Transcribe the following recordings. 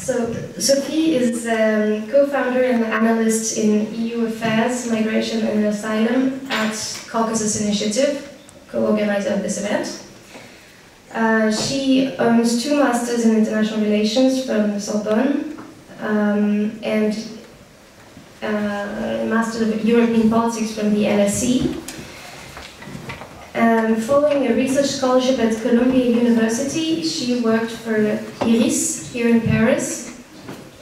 So, Sophie is co-founder and analyst in EU Affairs, Migration and Asylum at Caucasus Initiative, co-organizer of this event. She owns 2 masters in international relations from the Sorbonne and a master of European politics from the LSE. Following a research scholarship at Columbia University, she worked for IRIS here in Paris,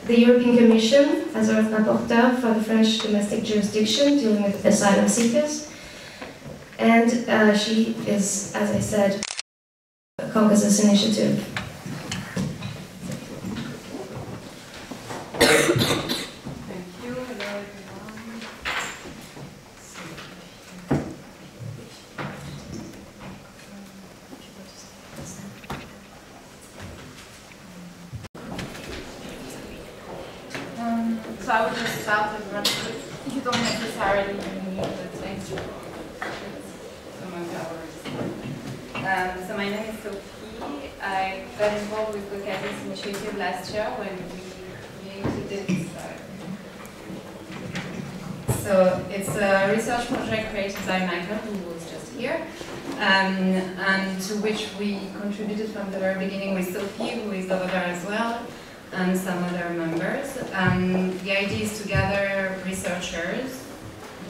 the European Commission as a rapporteur for the French domestic jurisdiction dealing with asylum seekers, and she is, as I said, Caucasus Initiative. So I would just start with one. You don't necessarily need the text. So my name is Sophie. I got involved with the Caucasus Initiative last year when we created it. So it's a research project created by Michael, who was just here, and to which we contributed from the very beginning with Sophie, who is over there as well, and some other members. The idea is to gather researchers,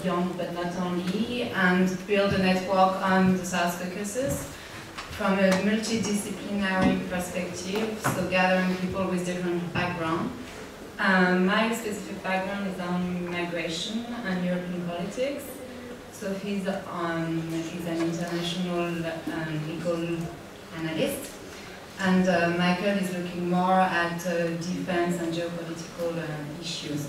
young but not only, and build a network on the South Caucasus from a multidisciplinary perspective, so gathering people with different backgrounds. My specific background is on migration and European politics. Sophie is an international legal analyst. And Michael is looking more at defense and geopolitical issues.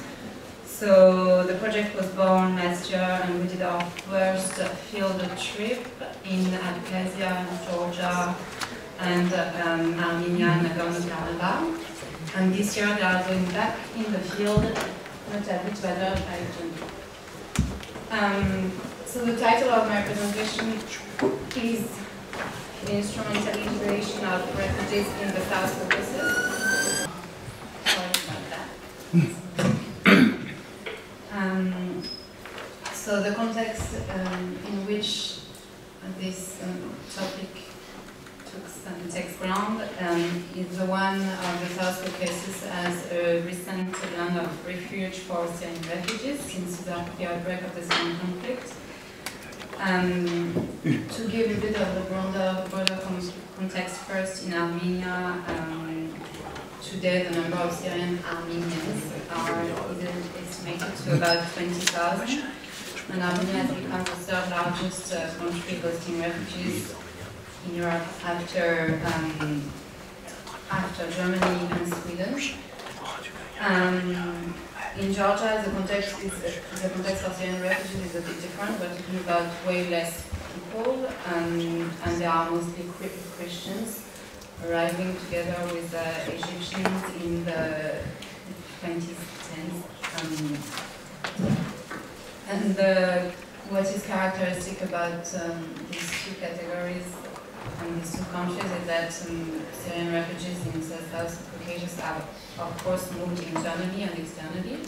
So the project was born last year, and we did our first field trip in Abkhazia and Georgia and Armenia and Nagorno-Karabakh. And this year they are going back in the field, not a bit better. So the title of my presentation is Instrumentalisation of refugees in the South Caucasus. Sorry about that. So the context in which this topic takes ground is the one of the South Caucasus as a recent land of refuge for Syrian refugees since the outbreak of the Syrian conflict. To give a bit of the broader context first, in Armenia, today the number of Syrian Armenians are estimated to about 20,000, and Armenia has become the 3rd largest country hosting refugees in Europe after Germany and Sweden. In Georgia, the context of Syrian refugees is a bit different. We're talking about way less people, and they are mostly Christians arriving together with Egyptians in the 2010s. And what is characteristic about these 2 categories and these 2 countries is that Syrian refugees in the South Caucasus have, of course, moved internally and externally.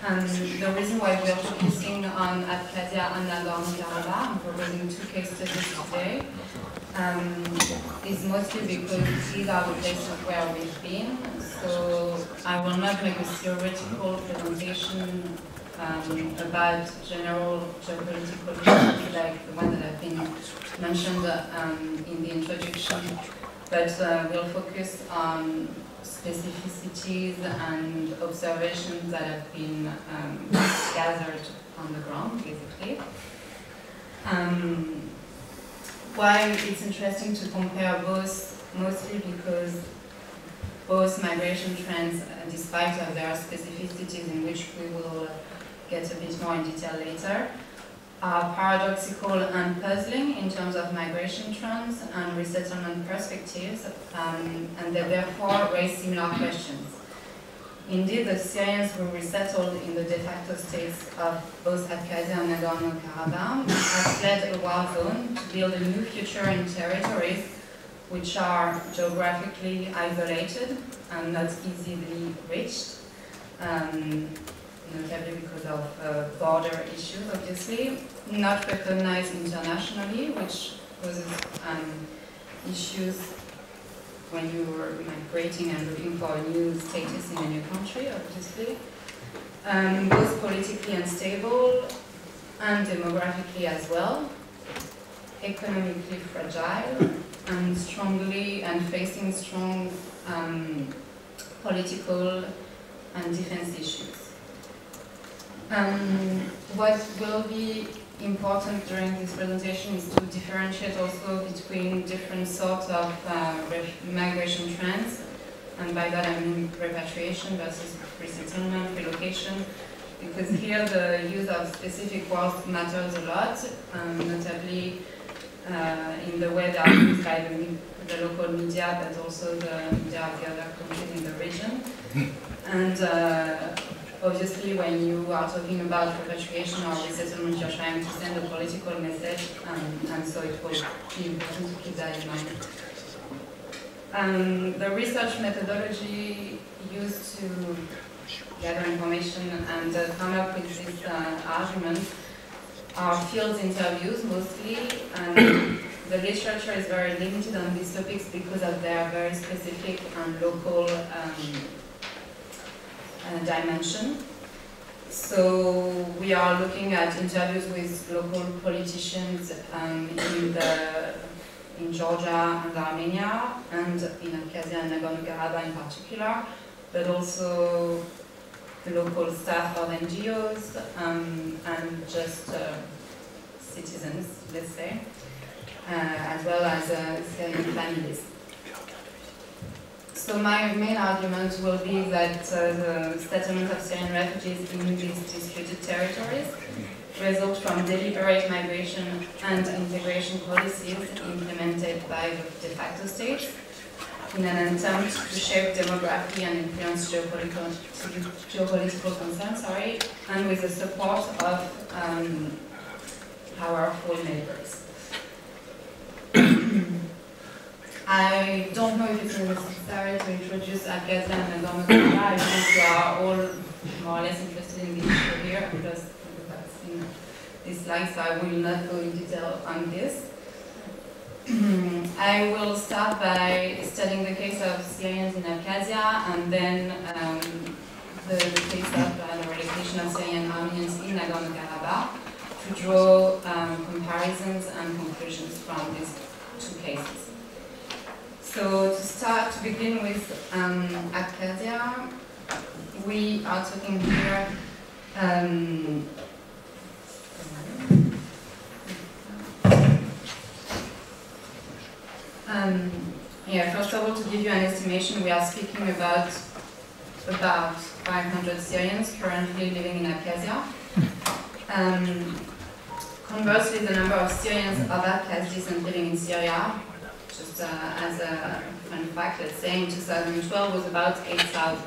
And the reason why we are focusing on Abkhazia and Nagorno-Karabakh and proposing 2 case studies today is mostly because these are the places where we've been. So I will not make a theoretical presentation about general geopolitical issues like the one that have been mentioned in the introduction, but we'll focus on specificities and observations that have been gathered on the ground, basically. Why it's interesting to compare both, mostly because both migration trends, despite of their specificities in which we will get a bit more in detail later, are paradoxical and puzzling in terms of migration trends and resettlement perspectives, and they therefore raise similar questions. Indeed, the Syrians who resettled in the de facto states of both Abkhazia and Nagorno-Karabakh have fled a war zone to build a new future in territories which are geographically isolated and not easily reached, notably because of border issues, obviously, not recognized internationally, which causes issues when you were migrating and looking for a new status in a new country, obviously. Both politically unstable and demographically as well, economically fragile, and facing strong political and defense issues. What will be important during this presentation is to differentiate also between different sorts of migration trends, and by that I mean repatriation versus resettlement, relocation, because here the use of specific words matters a lot, notably in the way they are used by the local media, but also the media of the other countries in the region. And obviously, when you are talking about repatriation or resettlement, you're trying to send a political message, and so it will be important to keep that in mind. The research methodology used to gather information and come up with these arguments are field interviews mostly, and the literature is very limited on these topics because of their very specific and local dimension. So we are looking at interviews with local politicians in Georgia and Armenia, and in Abkhazia and Nagorno-Karabakh in particular, but also the local staff of NGOs and just citizens, let's say, as well as Syrian families. So my main argument will be that the settlement of Syrian refugees in these disputed territories result from deliberate migration and integration policies implemented by the de facto states in an attempt to shape demography and influence geopolitical concerns, and with the support of powerful neighbors. I don't know if it's necessary to introduce Abkhazia and Nagorno-Karabakh. I think you are all more or less interested in the issue here, because that's in this slide, so I will not go in detail on this. I will start by studying the case of Syrians in Abkhazia, and then the case of the relocation of Syrian Armenians in Nagorno-Karabakh, to draw comparisons and conclusions from these two cases. So to begin with Abkhazia, we are talking here first of all, to give you an estimation, we are speaking about 500 Syrians currently living in Abkhazia. Conversely, the number of Syrians of Abkhaz descent living in Syria, just as a fun fact, let's say in 2012 was about 8,000.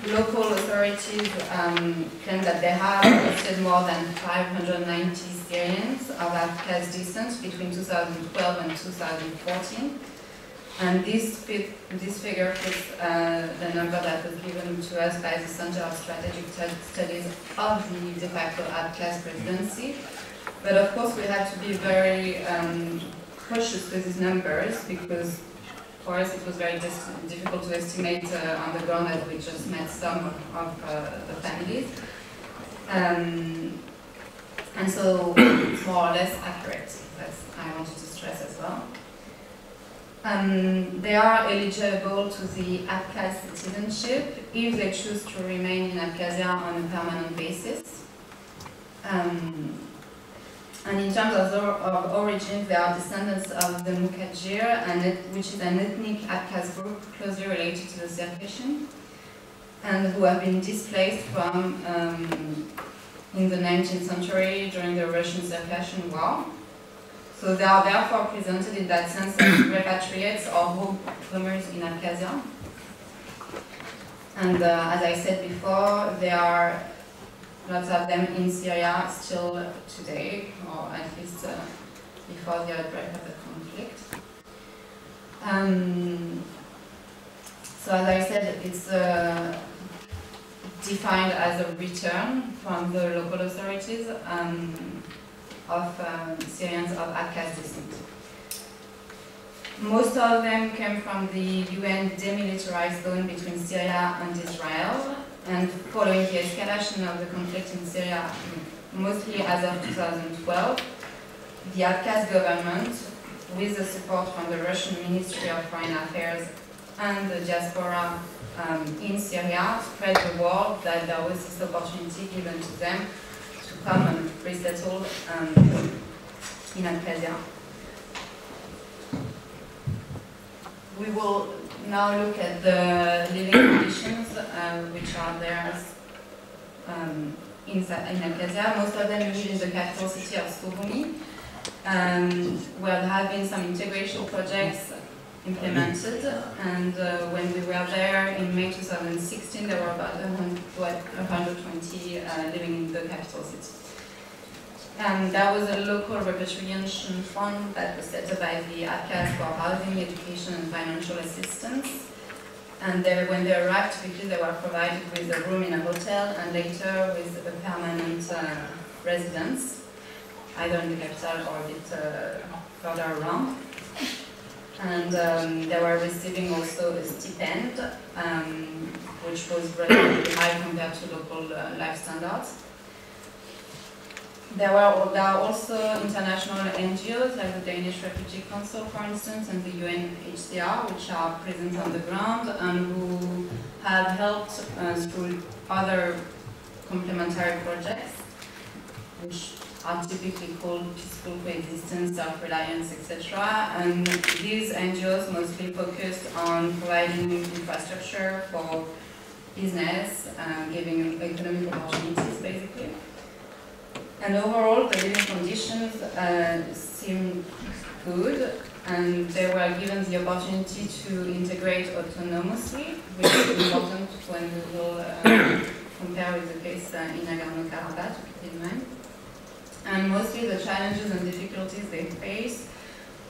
Local authorities claim that they have arrested more than 590 Syrians of Abkhaz descent between 2012 and 2014. And this figure fits the number that was given to us by the Center of Strategic Studies of the de facto Abkhaz presidency. But of course we have to be very cautious with these numbers, because for us it was very difficult to estimate on the ground, as we just met some of the families. And so it's more or less accurate, as I wanted to stress as well. They are eligible to the Abkhaz citizenship if they choose to remain in Abkhazia on a permanent basis. And in terms of origin, they are descendants of the Mukadzhir, which is an ethnic Abkhaz group closely related to the Circassian, and who have been displaced from in the 19th century during the Russian-Circassian War. So they are therefore presented in that sense as repatriates or homecomers in Abkhazia. And as I said before, there are lots of them in Syria still today, or at least before the outbreak of the conflict. So as I said, it's defined as a return from the local authorities of Syrians of Abkhaz descent. Most of them came from the UN demilitarized zone between Syria and Israel, and following the escalation of the conflict in Syria, mostly as of 2012, the Abkhaz government, with the support from the Russian Ministry of Foreign Affairs and the diaspora in Syria, spread the word that there was this opportunity given to them to come and resettle in Abkhazia. We will now look at the living conditions which are there in Abkhazia. Most of them live in the capital city of Sorbonne, where there have been some integration projects implemented, and when we were there in May 2016, there were about 120 living in the capital city. And there was a local repatriation fund that was set up by the Abkhaz for housing, education, and financial assistance. And when they arrived, typically they were provided with a room in a hotel, and later with a permanent residence, either in the capital or a bit further around. And they were receiving also a stipend, which was relatively high compared to local life standards. There are also international NGOs like the Danish Refugee Council, for instance, and the UNHCR, which are present on the ground and who have helped through other complementary projects, which are typically called peaceful coexistence, self-reliance, etc. And these NGOs mostly focused on providing infrastructure for business, giving economic opportunities, basically. And overall, the living conditions seemed good, and they were given the opportunity to integrate autonomously, which is important when we will compare with the case in Nagorno-Karabakh, to keep in mind. And mostly the challenges and difficulties they face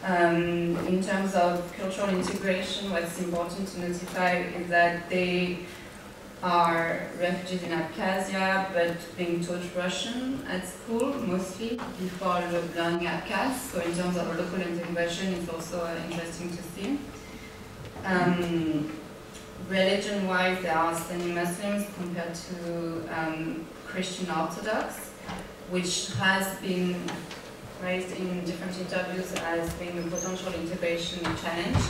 in terms of cultural integration. What's important to notify is that they are refugees in Abkhazia, but being taught Russian at school, mostly, before learning Abkhaz. So in terms of local integration, it's also interesting to see. Religion-wise, there are Sunni Muslims compared to Christian Orthodox, which has been raised in different interviews as being a potential integration challenge.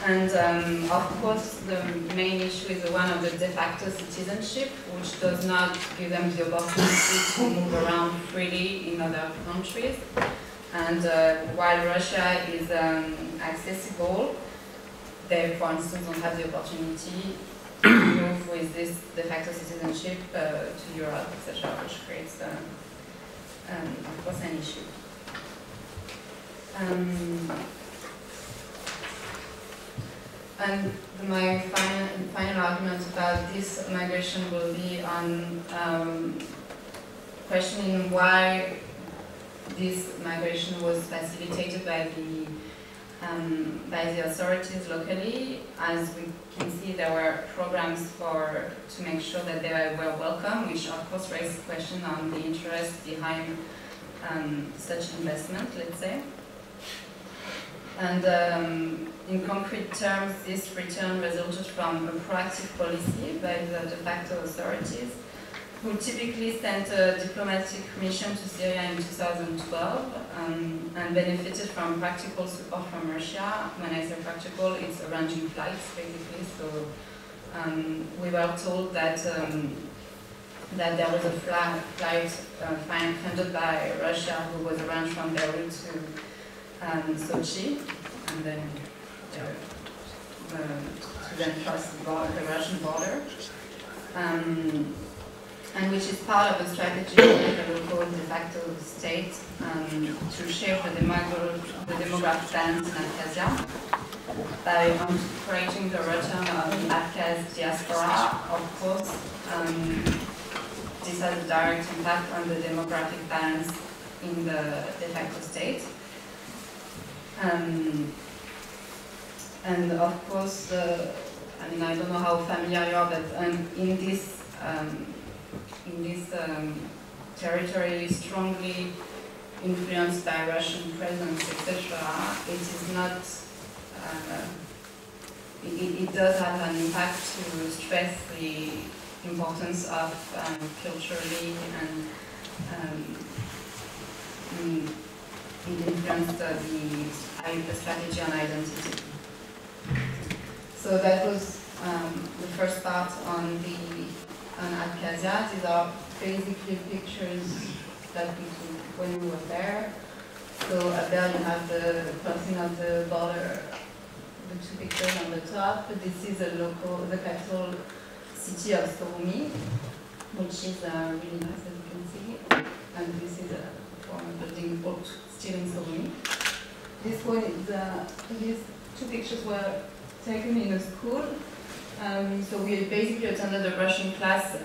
And of course, the main issue is the one of the de facto citizenship, which does not give them the opportunity to move around freely in other countries. And while Russia is accessible, they, for instance, don't have the opportunity to move with this de facto citizenship to Europe, etc., which creates, of course, an issue. And my final argument about this migration will be on questioning why this migration was facilitated by the authorities locally. As we can see, there were programs to make sure that they were welcome, which of course raised question on the interest behind such investment, let's say. And in concrete terms, this return resulted from a proactive policy by the de facto authorities, who typically sent a diplomatic mission to Syria in 2012 and benefited from practical support from Russia. When I say practical, it's arranging flights, basically. So we were told that there was a flight funded by Russia who was arranged from Beirut to Sochi, and then to then cross the Russian border, and which is part of a strategy of the local de facto state to shape the demographic balance in Abkhazia by encouraging the return of the Abkhaz diaspora. Of course, this has a direct impact on the demographic balance in the de facto state. And of course, I mean, I don't know how familiar you are, but in this territory strongly influenced by Russian presence, etc., it is not. It does have an impact to stress the importance of culturally and it influenced the strategy on identity. So that was the first part on Abkhazia. These are basically pictures that we took when we were there. So up there you have the crossing of the border, the two pictures on the top. This is the capital city of Sorbonne, which is really nice, as you can see. And this is a former building built still in Sorbonne. This one is, these two pictures were taken in a school. So we basically attended a Russian class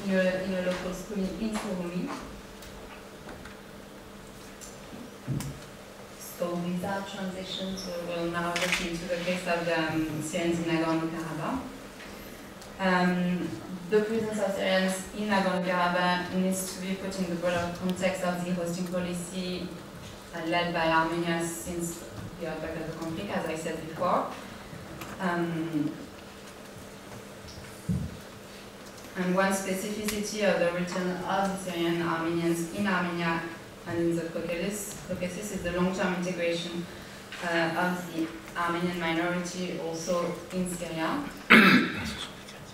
in a local school in Sorbonne. So without transitions, we will now look into the case of the Syrians in Nagorno-Karabakh. The presence of Syrians in Nagorno-Karabakh needs to be put in the broader context of the hosting policy led by Armenia since the outbreak of the conflict, as I said before. And one specificity of the return of the Syrian Armenians in Armenia and in the Caucasus is the long-term integration of the Armenian minority also in Syria.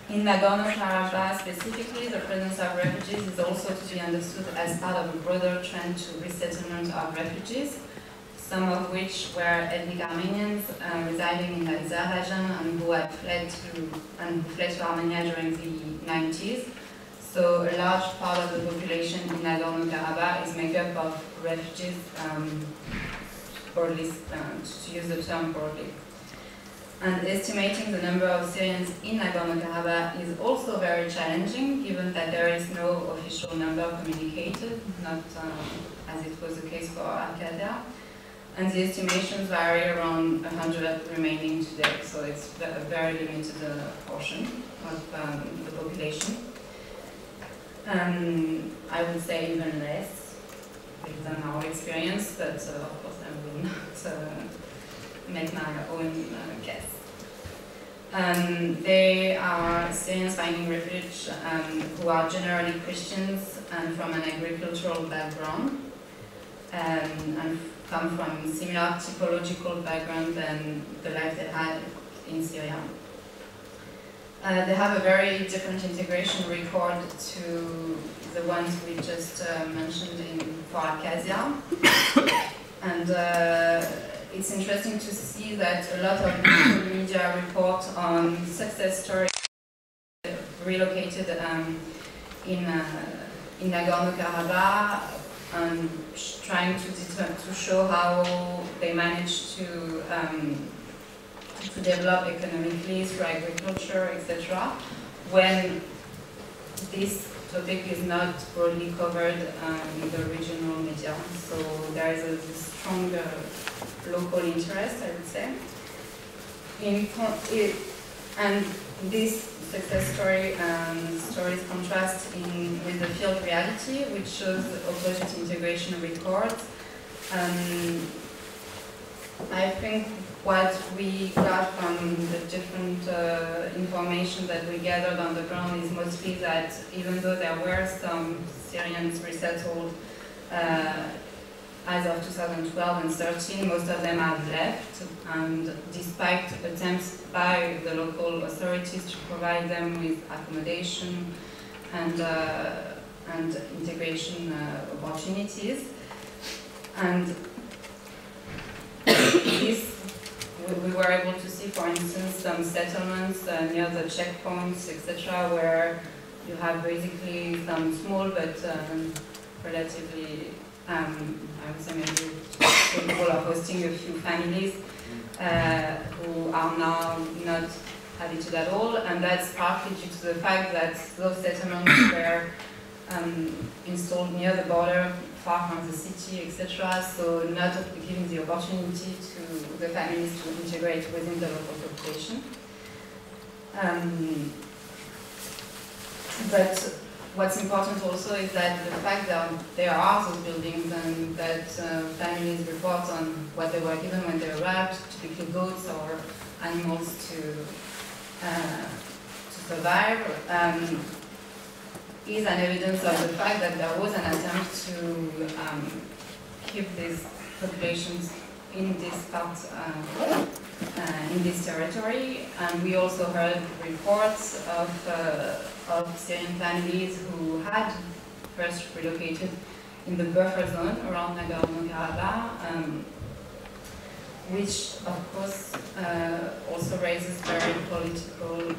In Nagorno-Karabakh specifically, the presence of refugees is also to be understood as part of a broader trend to resettlement of refugees, some of which were ethnic Armenians residing in Azerbaijan and who had fled to Armenia during the 90s. So a large part of the population in Nagorno-Karabakh is made up of refugees, broadly, to use the term broadly. And estimating the number of Syrians in Nagorno-Karabakh is also very challenging, given that there is no official number communicated, not as it was the case for Abkhazia. And the estimations vary around 100 remaining today, so it's a very limited portion of the population. I would say even less, based on our experience, but of course I will not make my own guess. They are Syrians finding refuge who are generally Christians and from an agricultural background and come from similar typological background than the life they had in Syria. They have a very different integration record to the ones we just mentioned for Abkhazia. And it's interesting to see that a lot of media report on success stories relocated in Nagorno-Karabakh and trying to show how they managed to develop economically through agriculture, etc. When this topic is not broadly covered in the regional media. So there is a strong local interest, I would say. And this success stories contrast with the field reality, which shows opposite integration records. I think what we got from the different information that we gathered on the ground is mostly that even though there were some Syrians resettled as of 2012 and 2013, most of them have left, and despite attempts by the local authorities to provide them with accommodation and integration opportunities. And this, we were able to see, for instance, some settlements near the checkpoints, etc., where you have basically some small but relatively, I would say maybe capable of hosting a few families who are now not habited at all, and that's partly due to the fact that those settlements were installed near the border far from the city, etc. So not giving the opportunity to the families to integrate within the local population. But what's important also is that the fact that there are those buildings and that families report on what they were given when they arrived, typically goats or animals to survive, is an evidence of the fact that there was an attempt to keep these populations in this part, in this territory. And we also heard reports of Syrian families who had first relocated in the buffer zone around Nagorno-Karabakh, which of course also raises very political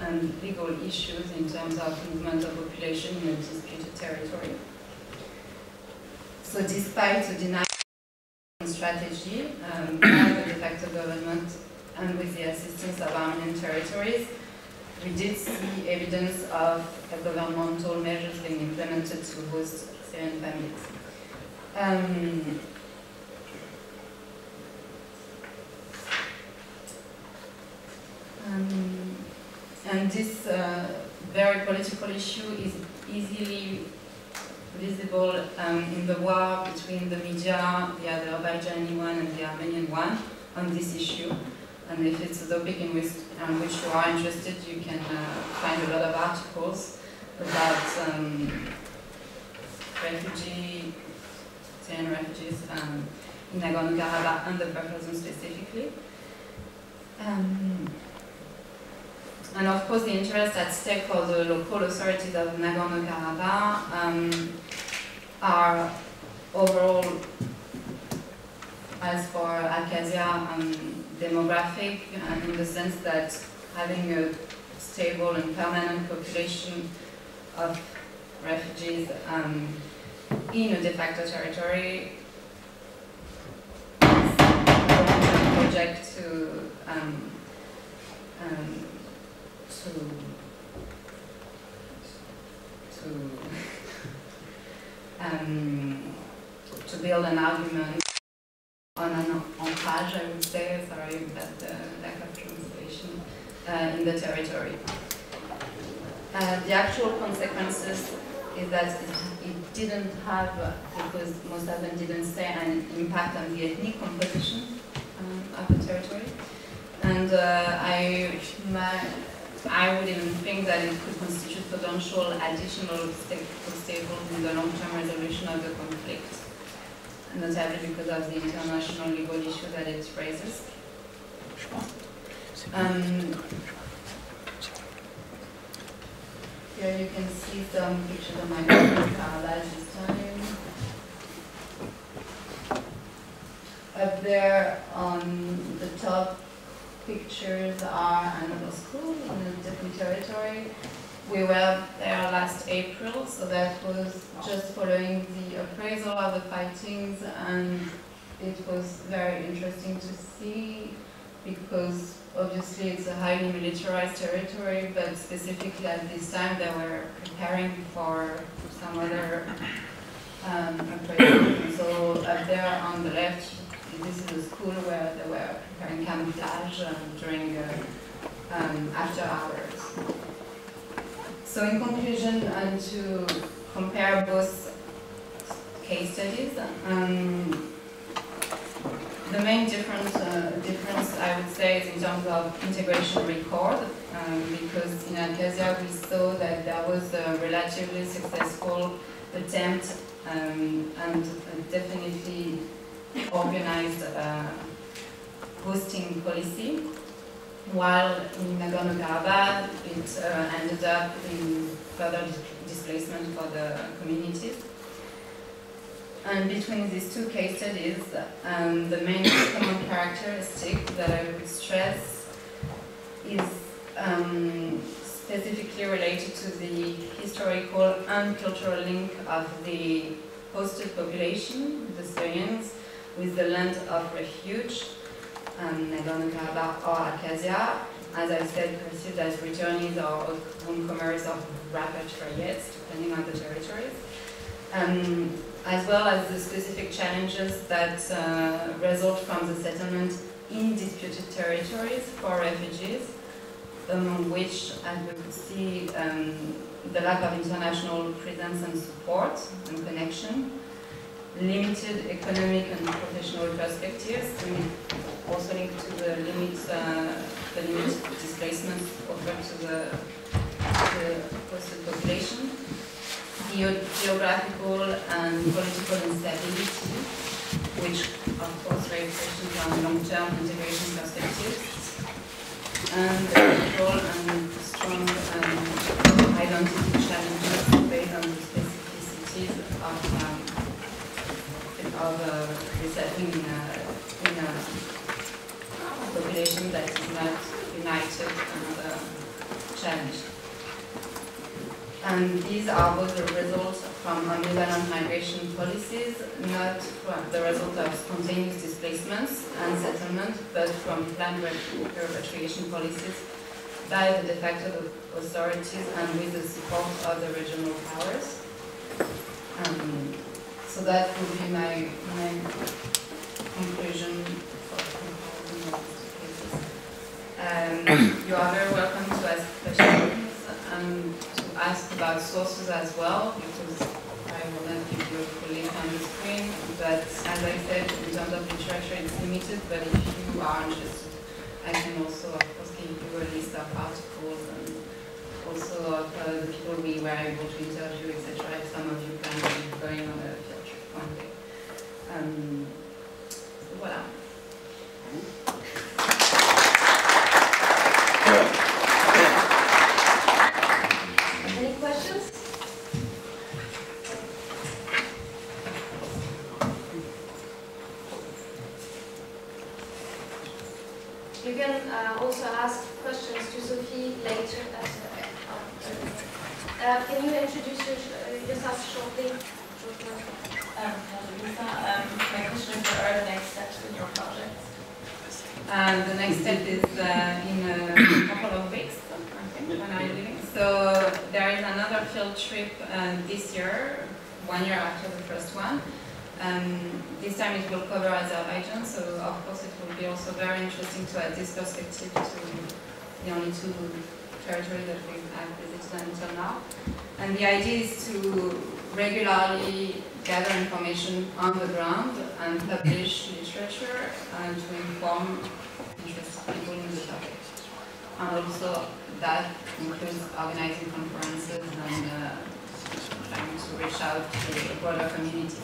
and legal issues in terms of movement of population in a disputed territory. So despite the denial strategy by the de facto government and with the assistance of Armenian territories, we did see evidence of governmental measures being implemented to host Syrian families. And this very political issue is easily visible in the war between the media, the Azerbaijani one and the Armenian one, on this issue. And if it's a topic in which you are interested, you can find a lot of articles about Syrian refugees in Nagorno-Karabakh and the buffer zone specifically. And of course, the interest at stake for the local authorities of Nagorno-Karabakh are overall, as for Abkhazia, demographic, in the sense that having a stable and permanent population of refugees in a de facto territory is a long-term project to build an argument on an ancrage, I would say, sorry about the lack of translation, in the territory. The actual consequences is that it didn't have, because most of them didn't stay, an impact on the ethnic composition of the territory. And I would even think that it could constitute potential additional obstacles in the long-term resolution of the conflict, notably because of the international legal issue that it raises. Here you can see some pictures of my Karabakh this time. Up there on the top pictures are another school in a different territory. We were there last April, so that was just following the appraisal of the fightings, and it was very interesting to see because obviously it's a highly militarized territory, but specifically at this time they were preparing for some other appraisal. So up there on the left, this is a school where they were preparing camouflage during after hours. So in conclusion, and to compare both case studies, the main difference I would say is in terms of integration record, because in Abkhazia we saw that there was a relatively successful attempt and definitely organized hosting policy, while in Nagorno-Karabakh it ended up in further displacement for the communities. And between these two case studies, the main common characteristic that I would stress is specifically related to the historical and cultural link of the hosted population, the Syrians, with the land of refuge, Nagorno-Karabakh or Abkhazia, as I said, perceived as returnees or homecomers or repatriates, depending on the territories. as well as the specific challenges that result from the settlement in disputed territories for refugees, among which, as we could see, the lack of international presence and support and connection, limited economic and professional perspectives, also linked to the limit displacement offered to the hosted population, geographical and political instability, which of course raise questions on long-term integration perspectives, and political and strong identity challenges based on the specificities of resettling in a population that is not united and challenged. And these are both the result from ambivalent migration policies, not from the result of spontaneous displacements and settlement, but from planned repatriation policies by the de facto authorities and with the support of the regional powers. So that would be my conclusion for comparison of these cases. You are very welcome to ask questions and to ask about sources as well, because I will not give you a full link on the screen. But as I said, in terms of literature, it's limited. But if you are interested, I can also, of course, give you a list of articles and also of the people we were able to interview, etc. If some of you plan on going on a field trip one day. So voilà. Any questions? You can also ask questions to Sophie later. Can you introduce yourself shortly? My question is, what are the next steps in your project? The next step is in a couple of weeks, I think, when I'm leaving. So there is another field trip this year, 1 year after the first one. This time it will cover Azerbaijan, so of course it will be also very interesting to add this perspective to the only two territories that we have visited until now. And the idea is to regularly gather information on the ground and publish literature and to inform interested people in the topic. And also that includes organizing conferences and trying to reach out to the broader community.